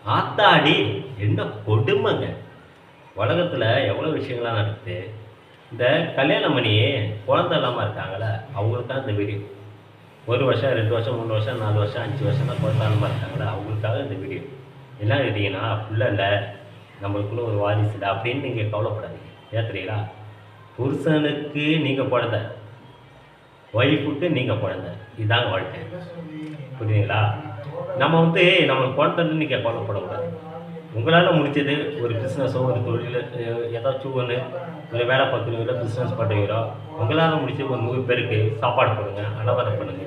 ஆத்தாடி! என்ன கொடுமைங்க. உலகத்துல எவ்வளோ விஷயங்கள்லாம் நடக்குது. இந்த கல்யாணம் பண்ணி குழந்தை இல்லாம இருக்காங்கல்ல, அவங்களுக்கு தான் இந்த வீடியோ. 1 வருஷம், 2 வருஷம், 3 வருஷம், 4 வருஷம், 5 வருஷம்லாம் குழந்தை இல்லாம இருக்காங்கல்ல, அவங்களுக்காக இந்த வீடியோ. என்ன கேட்டீங்கன்னா, "புள்ள இல்ல, நம்மளுக்குள்ள ஒரு வாரிசு இல்ல" அப்படின்னு நீங்க கவலைப்படாதீங்க. ஏன் தெரியுங்களா? புருஷனுக்கு நீங்க குழந்தை, ஒய்ஃபுக்கு நீங்க குழந்தை. இதாங்க வாழ்க்கை. புரியுதுங்களா? நம்ம வந்து நம்மளுக்கு குழந்தைன்னு நீங்க கவலைப்படக்கூடாது. உங்களால முடிஞ்சது ஒரு பிசினஸோ, ஒரு தொழிலோ ஏதாச்சும் ஒண்ணு ஒரு வேலை பார்க்குறீங்களோ, பிசினஸ் பண்றீங்களோ, உங்களால முடிஞ்சது ஒரு 100 பேருக்கு சாப்பாடு போடுங்க, அன்னதானம் பண்ணுங்க.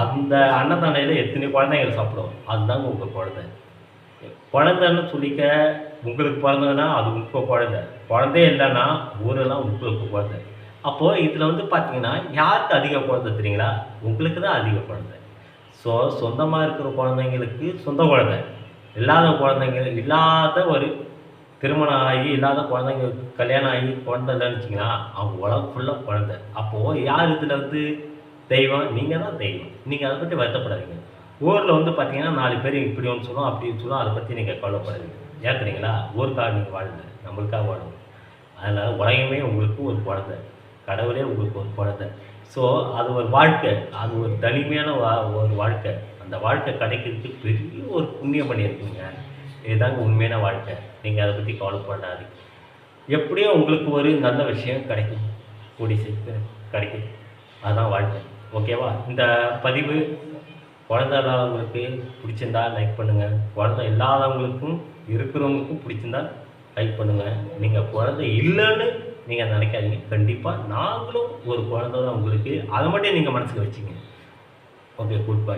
அந்த அன்னதானையில எத்தனை குழந்தைகள் சாப்பிடும். அதுதாங்க உங்க குழந்தை. குழந்தைன்னு சொல்லிக்க உங்களுக்கு பொறந்ததுன்னா, அது உங்க குழந்தை. குழந்தையே இல்லன்னா, ஊரெல்லாம் உங்களுக்கு குழந்தை. அப்போ இதுல வந்து பார்த்தீங்கன்னா, யாருக்கு அதிக குழந்தை தெரியுங்களா? உங்களுக்கு தான் அதிக குழந்தை. ஸோ, சொந்தமா இருக்கிற குழந்தைங்களுக்கு சொந்த குழந்தை. இல்லாத குழந்தைங்க இல்லாத ஒரு திருமணம் ஆகி, இல்லாத குழந்தைங்க கல்யாணம் ஆகி குழந்தை இல்லன்னு வச்சுக்கங்களா, அவங்க உலகம் ஃபுல்லா குழந்தை. அப்போ யார் இதுல வந்து தெய்வம்? நீங்க தான் தெய்வம். நீங்க அத பத்தி வருத்தப்படாதீங்க. ஊர்ல வந்து பார்த்தீங்கன்னா, 4 பேர் இப்படி ஒண்ணு சொல்லுவோம், அப்படி சொல்லுவோம். அத பத்தி நீங்க கவலைப்படாதீங்க. ஏன் தெரியுங்களா? ஊருக்காக நீங்க வாழல. நம்மளுக்காக வாழணும். அதனால உலகமே உங்களுக்கு ஒரு குழந்தை. கடவுளே உங்களுக்கு ஒரு குழந்தை. ஸோ, அது ஒரு வாழ்க்கை. அது ஒரு தனிமையான ஒரு வாழ்க்கை. அந்த வாழ்க்கை கிடைக்கிறதுக்கு பெரிய ஒரு புண்ணியம் பண்ணியிருக்கீங்க. இதுதாங்க உண்மையான வாழ்க்கை. நீங்க அத பத்தி கவலைப்படாதீங்க. எப்படியோ உங்களுக்கு ஒரு நல்ல விஷயம் கிடைக்கும். கூடிய சீக்கிரம் கிடைக்கும். அதான் வாழ்க்கை. ஓகேவா? இந்த பதிவு குழந்தை இல்லாதவங்களுக்கு பிடிச்சிருந்தா லைக் பண்ணுங்க. குழந்தை இல்லாதவங்களுக்கும், இருக்கிறவங்களுக்கும் பிடிச்சிருந்தா லைக் பண்ணுங்க. நீங்க குழந்தை இல்லன்னு நீங்க நினைக்காதீங்க. கண்டிப்பா நாங்களும் ஒரு குழந்தை தான் உங்களுக்கு. அத மட்டும் நீங்க மனசுல வச்சுக்கங்க. ஓகே. Good bye.